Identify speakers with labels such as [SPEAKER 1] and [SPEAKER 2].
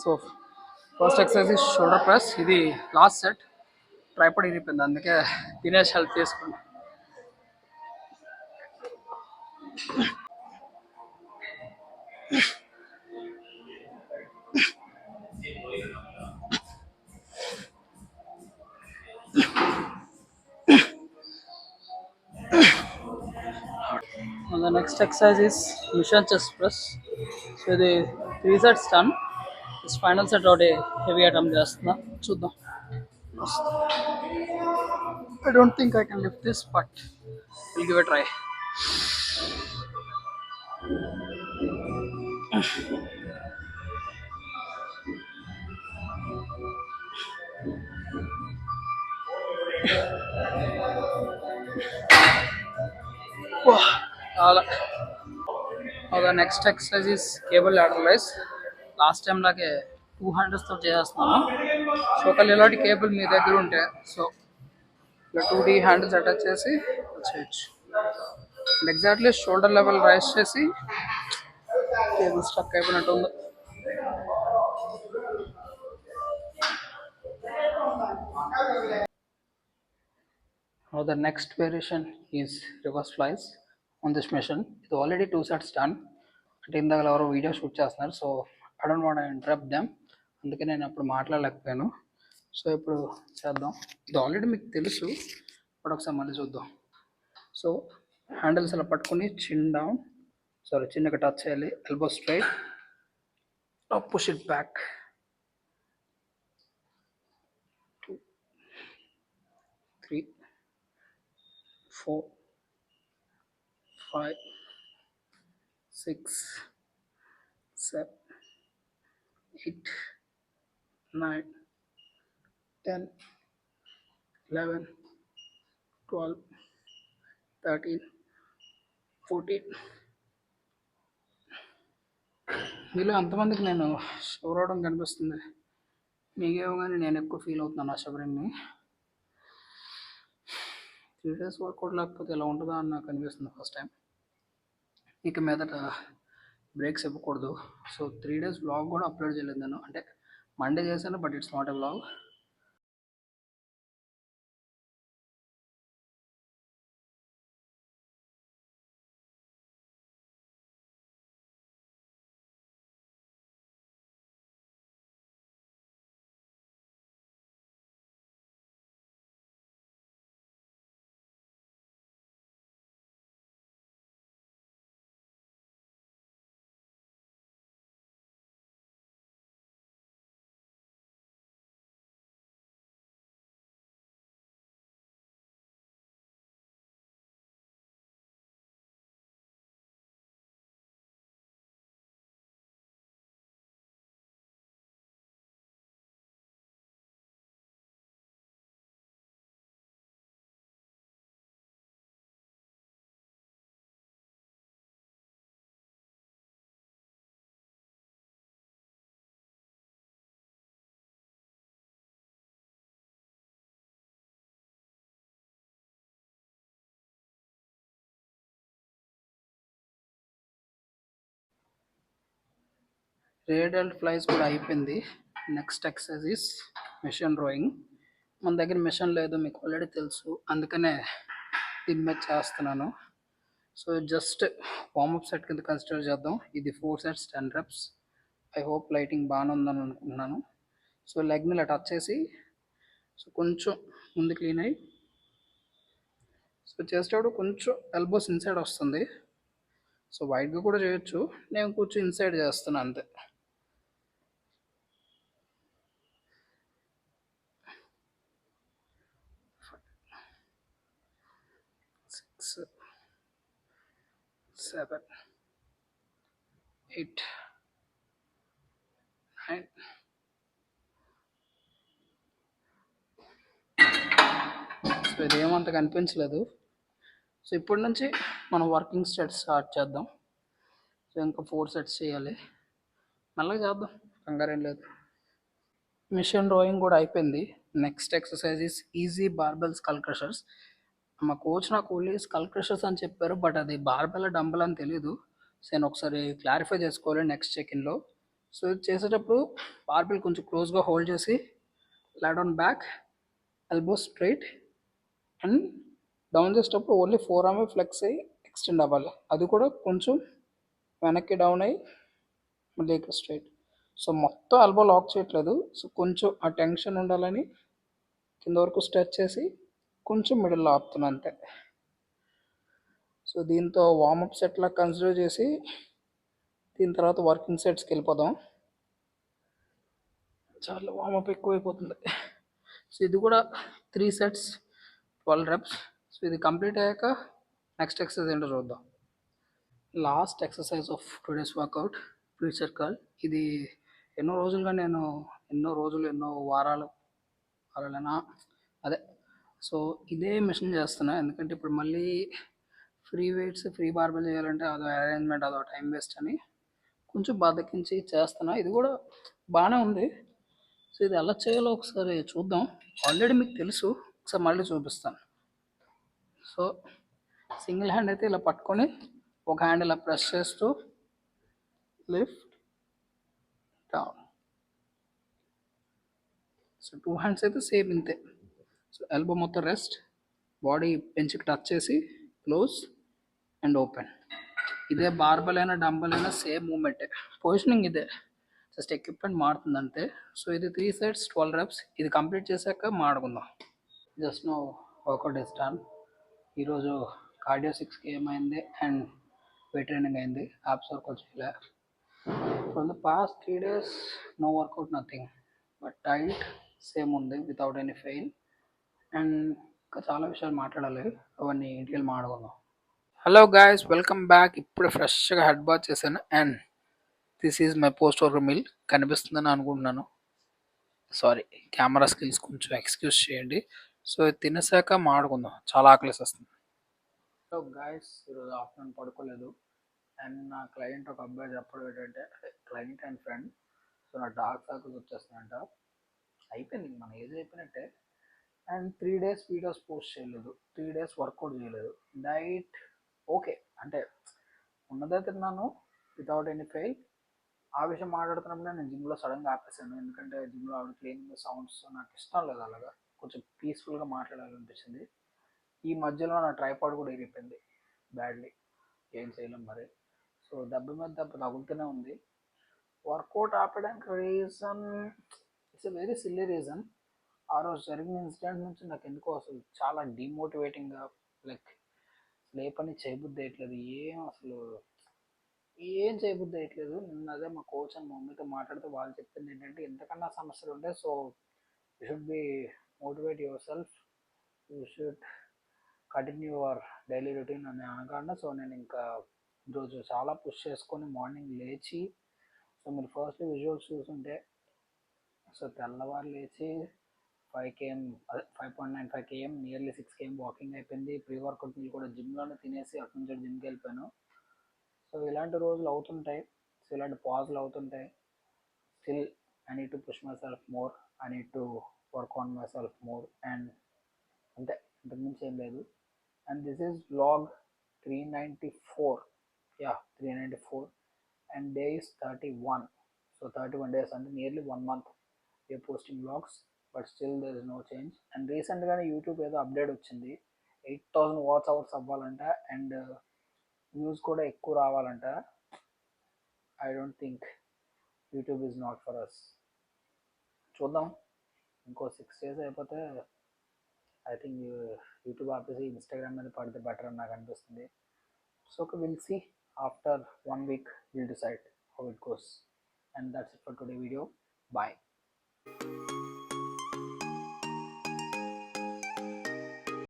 [SPEAKER 1] So first exercise is shoulder press. ఇది last set. Tripod ఇరిగిపోయింది, అందుకే దినేష్ హెల్ప్ చేసుకున్నాను. The next exercise is mission chest press. So the 3 sets done. This final set ఒకటి heavy item చేస్తున్నా, చూద్దాం. I don't think I can lift this, but we'll give it a try. The next exercise is cable ladder raise. Last time లాగే 2 hands తో చేస్తున్నాను. So ఒకవేళ ఇలాంటి cable మీ దగ్గర ఉంటే సో ఇలా 2D హ్యాండిల్స్ అటాచ్ చేసి చేయొచ్చు. And exactly shoulder level rice చేసి కేబుల్ స్టక్ అయిపోయినట్టు ఉంది. Now the next variation is reverse flies on this machine. ఇది ఆల్రెడీ 2 sets done. అంటే ఇందాక ఎవరో వీడియో షూట్ చేస్తున్నారు, so I don't want interrupt them, అందుకే నేను అప్పుడు మాట్లాడలేకపోయాను. సో ఇప్పుడు చేద్దాం. ఇది ఆల్రెడీ మీకు తెలుసు, ఇప్పుడు ఒకసారి మళ్ళీ చూద్దాం. సో హ్యాండిల్స్ అలా పట్టుకుని చిన్నగా టచ్ చేయాలి. Elbow straight, push it back. 2 3 4 5 6 7 8 9 10 11 12 13 14. మీలో ఎంతమందికి నేను షవర్ అవడం కనిపిస్తుంది? మీకేమో కానీ నేను ఎక్కువ ఫీల్ అవుతున్నాను ఆ షవరింగ్ని. 3 days వర్కౌట్ లేకపోతే ఎలా ఉంటుందా అని నాకు అనిపిస్తుంది ఫస్ట్ టైం. ఇక మీదట బ్రేక్స్ ఇవ్వకూడదు. సో 3 days వ్లాగ్ కూడా అప్లోడ్ చేయలేదు నేను. అంటే మండే చేశాను, but it's not a vlog. Radial flies కూడా అయిపోయింది. Next exercise is machine rowing. మన దగ్గర మిషన్ లేదు, మీకు ఆల్రెడీ తెలుసు, అందుకనే దీని మీద చేస్తున్నాను. సో జస్ట్ వార్మప్ సెట్ కింద కన్సిడర్ చేద్దాం. ఇది 4 sets 10 reps. I hope lighting బాగానే ఉందని అనుకుంటున్నాను. సో లెగ్ని ఇలా టచ్ చేసి సో కొంచెం ముందు క్లీన్ అయ్యి సో చేసేటప్పుడు కొంచెం ఎల్బోస్ ఇన్సైడ్ వస్తుంది. సో వైడ్గా కూడా చేయొచ్చు, నేను కొంచెం ఇన్సైడ్ చేస్తున్నాను అంతే. 6 7 8 9 సో ఇదేమంత కనిపించలేదు. సో ఇప్పటి నుంచి మనం వర్కింగ్ సెట్స్ స్టార్ట్ చేద్దాం. సో ఇంకా 4 sets చేయాలి, మెల్లగా చేద్దాం, కంగారేం లేదు. మిషన్ రోయింగ్ కూడా అయిపోయింది. Next exercise is easy barbell skull crushers. మా కోచ్ నాకు ఓన్లీ స్కల్ క్రషర్స్ అని చెప్పారు, బట్ అది బార్బెల్ డంబెల్ అని తెలీదు. సో నేను ఒకసారి క్లారిఫై చేసుకోవాలి నెక్స్ట్ చెక్ ఇన్లో. సో ఇది చేసేటప్పుడు బార్బెల్ కొంచెం క్లోజ్గా హోల్డ్ చేసి లాడ్ on back, elbow straight, and down చేసేటప్పుడు ఓన్లీ ఫోర్ ఆర్మే ఫ్లెక్స్ అయ్యి ఎక్స్టెండ్ అవ్వాలి. అది కూడా కొంచెం వెనక్కి డౌన్ అయ్యి మళ్ళీ స్ట్రైట్. సో మొత్తం ఎల్బో లాక్ చేయట్లేదు, సో కొంచెం ఆ టెన్షన్ ఉండాలని కింద వరకు స్ట్రెచ్ చేసి కొంచెం మిడిల్లో ఆపుతున్నాను అంతే. సో దీంతో వార్మప్ సెట్లా కన్సిడర్ చేసి దీని తర్వాత వర్కింగ్ సెట్స్కి వెళ్ళిపోదాం. చాలా వార్మప్ ఎక్కువైపోతుంది. సో ఇది కూడా 3 sets 12 reps. సో ఇది కంప్లీట్ అయ్యాక నెక్స్ట్ ఎక్సర్సైజ్ ఏంటో చూద్దాం. Last exercise of today's workout pre circle. ఇది ఎన్నో వారాలైనా అదే. సో ఇదే మిషన్ చేస్తున్నా, ఎందుకంటే ఇప్పుడు మళ్ళీ ఫ్రీ బార్బెల్ చేయాలంటే అదో అరేంజ్మెంట్, అదో టైం వేస్ట్ అని కొంచెం బద్దకించి చేస్తున్నా. ఇది కూడా బాగానే ఉంది. సో ఇది ఎలా చేయాలో ఒకసారి చూద్దాం. ఆల్రెడీ మీకు తెలుసు, ఒకసారి మళ్ళీ చూపిస్తాను. సో సింగిల్ హ్యాండ్ అయితే ఇలా పట్టుకొని ఒక హ్యాండ్ ఇలా ప్రెస్ చేస్తూ లిఫ్ట్ డౌన్. సో 2 హ్యాండ్స్ అయితే సేమ్ ఇంతే. సో ఎల్బో మొత్తం రెస్ట్, బాడీ బెంచ్కి టచ్ చేసి క్లోజ్ అండ్ ఓపెన్. ఇదే బార్బల్ అయినా డంబల్ అయినా సేమ్ మూమెంటే, పొజిషనింగ్ ఇదే, జస్ట్ ఎక్విప్మెంట్ మారుతుంది అంతే. సో ఇది 3 sets 12 reps. ఇది కంప్లీట్ చేశాక మాడుకుందాం. Just no workout is done. ఈరోజు కార్డియో 6 km అయింది అండ్ వెయిట్ ట్రైనింగ్ అయింది. యాప్స్ వర్కౌట్ చేయలే. From the past 3 days no workout nothing, but diet same ఉంది వితౌట్ ఎనీ ఫెయిల్. అండ్ ఇంకా చాలా విషయాలు మాట్లాడాలి, అవన్నీ ఇంటికి మాట్లాడుకుందాం. Hello guys, welcome back. ఇప్పుడు ఫ్రెష్గా హెడ్ బాత్ చేశాను and this is my post work meal. కనిపిస్తుందని అనుకుంటున్నాను. సారీ, కెమెరా స్కిల్స్ కొంచెం ఎక్స్క్యూజ్ చేయండి. సో ఇది తినేసాక మాడుకుందాం, చాలా ఆకలిసి వస్తుంది. హలో గాయస్, ఈరోజు ఆఫ్టర్నూన్ పడుకోలేదు అండ్ నా క్లయింట్ ఒక అబ్బాయి చెప్పడం ఏంటంటే, క్లయింట్ అండ్ ఫ్రెండ్, సో నా డార్క్ సర్కిల్స్ వచ్చేస్తున్నాయంట. అయిపోయింది, మన ఏజ్ అయిపోయినట్టే. అండ్ 3 days వీడియోస్ పోస్ట్ చేయలేదు, 3 days వర్కౌట్ చేయలేదు. డైట్ ఓకే అంటే ఉన్నదే తిన్నాను వితౌట్ ఎనీ ఫెయిల్. ఆ విషయం మాట్లాడుతున్నప్పుడే నేను జిమ్లో సడన్గా ఆపేసాను, ఎందుకంటే జిమ్లో ఆవిడ క్లీనింగ్ సౌండ్స్ నాకు ఇష్టం లేదు. అలాగా కొంచెం పీస్ఫుల్గా మాట్లాడాలనిపించింది. ఈ మధ్యలో నా ట్రైపాడ్ కూడా ఇరిగిపోయింది బ్యాడ్లీ, ఏం చేయలేం మరి. సో దెబ్బ మీద దెబ్బ తగులుతూనే ఉంది. వర్కౌట్ ఆపడానికి reason it's a very silly reason. ఆ రోజు జరిగిన ఇన్సిడెంట్ నుంచి నాకు ఎందుకో అసలు చాలా డిమోటివేటింగ్గా, లైక్ అసలు ఏ పని చేయబుద్ధి అయ్యట్లేదు, ఏం చేయబుద్ధి అయ్యట్లేదు. నిన్న అదే మా కోచ్ అండ్ మమ్మీతో మాట్లాడితే వాళ్ళు చెప్తుంది ఏంటంటే, ఎంతకన్నా సమస్యలు ఉంటాయి, so you should be motivate your self, you should continue your daily routine అని అనగానే, సో నేను ఇంకా ఈరోజు చాలా పుష్ చేసుకొని మార్నింగ్ లేచి, సో మీరు ఫస్ట్ విజువల్స్ చూస్తుంటే, సో తెల్లవారు లేచి 5 km, అదే 5.95 km, నియర్లీ 6 km వాకింగ్ అయిపోయింది. ప్రీ వర్కౌట్ మీల్ కూడా జిమ్లోనే తినేసి అటు నుంచి జిమ్కి వెళ్ళిపోయాను. సో ఇలాంటి రోజులు అవుతుంటాయి, సో ఇలాంటి పాజులు అవుతుంటాయి. Still I need to push my self more, I need to work on my self more and అంతే, ఇంతకుమించి ఏం లేదు. And this is vlog 394, 394 and day is 31. So 31 days అంటే nearly 1 month we are posting vlogs, but still there is no change. And రీసెంట్గానే YouTube ఏదో update వచ్చింది, 8,000 watch hours అవ్వాలంట and views కూడా ఎక్కువ రావాలంట. I don't think YouTube is not for us. చూద్దాం, ఇంకో 6 days అయిపోతే ఐ థింక్ యూట్యూబ్ ఆపేసి ఇన్స్టాగ్రామ్ మీద పడితే బెటర్ అని నాకు అనిపిస్తుంది. So will see, after 1 week we'll decide how it goes. And that's it for today video. Bye.